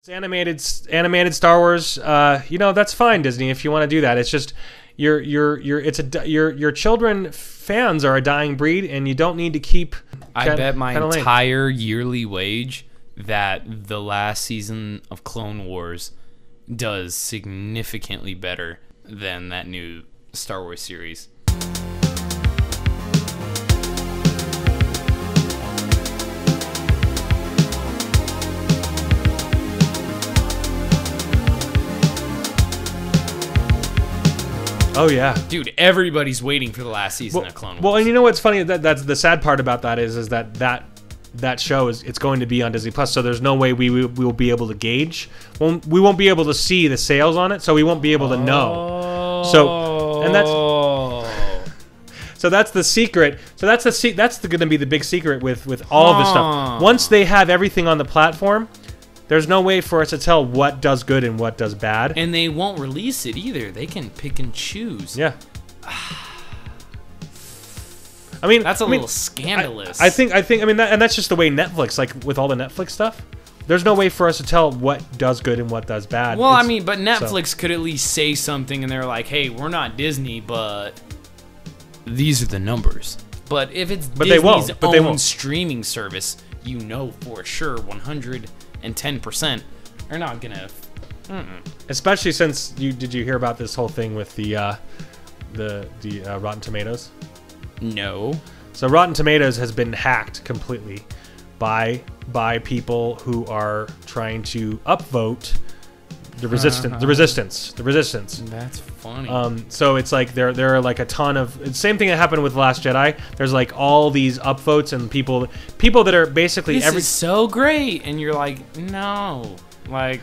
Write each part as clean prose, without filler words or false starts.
It's animated Star Wars. You know, that's fine, Disney, if you want to do that. It's just your children fans are a dying breed, and you don't need to keep. I bet my entire yearly wage that the last season of Clone Wars does significantly better than that new Star Wars series. Oh yeah, dude! Everybody's waiting for the last season of Clone Wars. Well, and you know what's funny? That's the sad part about that is that show it's going to be on Disney Plus. So there's no way we will be able to gauge. We won't be able to see the sales on it, so we won't be able to know. So that's the secret. So that's going to be the big secret with all of this stuff. Once they have everything on the platform, there's no way for us to tell what does good and what does bad. And they won't release it either. They can pick and choose. Yeah. I mean, that's a little scandalous. I think. I mean, and that's just the way Netflix, like with all the Netflix stuff. There's no way for us to tell what does good and what does bad. Well, I mean, but Netflix could at least say something, and they're like, "Hey, we're not Disney, but these are the numbers." But if it's Disney's own streaming service, you know for sure 110%, they're not gonna. Especially since did you hear about this whole thing with the Rotten Tomatoes? No. So Rotten Tomatoes has been hacked completely by people who are trying to upvote the resistance. That's funny. So it's like there are like a ton of same thing that happened with Last Jedi. There's like all these upvotes and people that are basically this is so great, and you're like, no, like.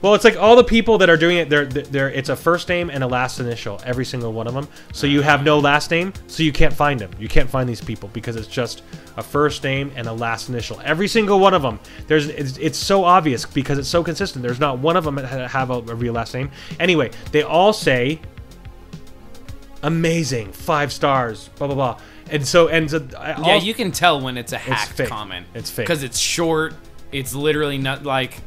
Well, it's like all the people that are doing it. It's a first name and a last initial, every single one of them. So you have no last name, so you can't find them. You can't find these people because it's just a first name and a last initial. Every single one of them. It's so obvious because it's so consistent. There's not one of them that have a real last name. Anyway, they all say amazing, 5 stars, blah blah blah. Yeah, you can tell when it's a hacked comment. It's fake because it's short. It's literally not like.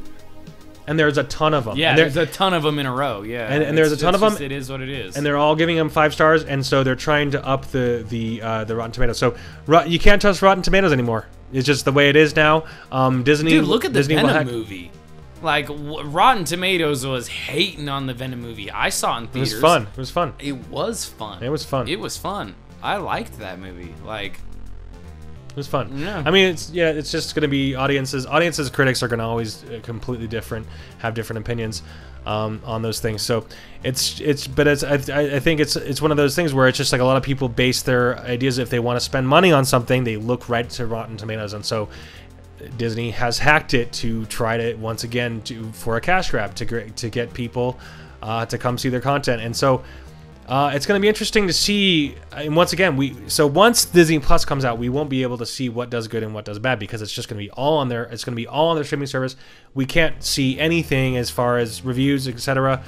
And there's a ton of them. Yeah, there's a ton of them in a row. Yeah, and there's a ton of them. It is what it is. And they're all giving them 5 stars, and so they're trying to up the Rotten Tomatoes. So you can't trust Rotten Tomatoes anymore. It's just the way it is now. Disney. Dude, look at the Venom movie. Like Rotten Tomatoes was hating on the Venom movie. I saw it in theaters. It was fun. It was fun. It was fun. It was fun. It was fun. I liked that movie. Like. It was fun. Yeah. I mean, it's just going to be audiences. Audiences, critics are going to always completely different, have different opinions on those things. So I think it's one of those things where it's just like a lot of people base their ideas. If they want to spend money on something, they look right to Rotten Tomatoes, and so Disney has hacked it to try to once again for a cash grab to get people to come see their content, and so. It's going to be interesting to see, and once again, once Disney Plus comes out, we won't be able to see what does good and what does bad because it's just going to be all on their. It's going to be all on their streaming service. We can't see anything as far as reviews, etc.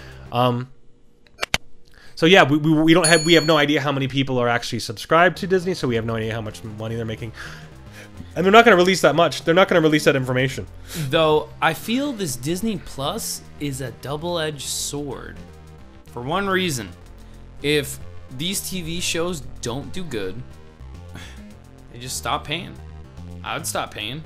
So yeah, we have no idea how many people are actually subscribed to Disney, so we have no idea how much money they're making. And they're not going to release that much. They're not going to release that information. Though I feel this Disney Plus is a double-edged sword, for one reason. If these TV shows don't do good, they just stop paying. I would stop paying.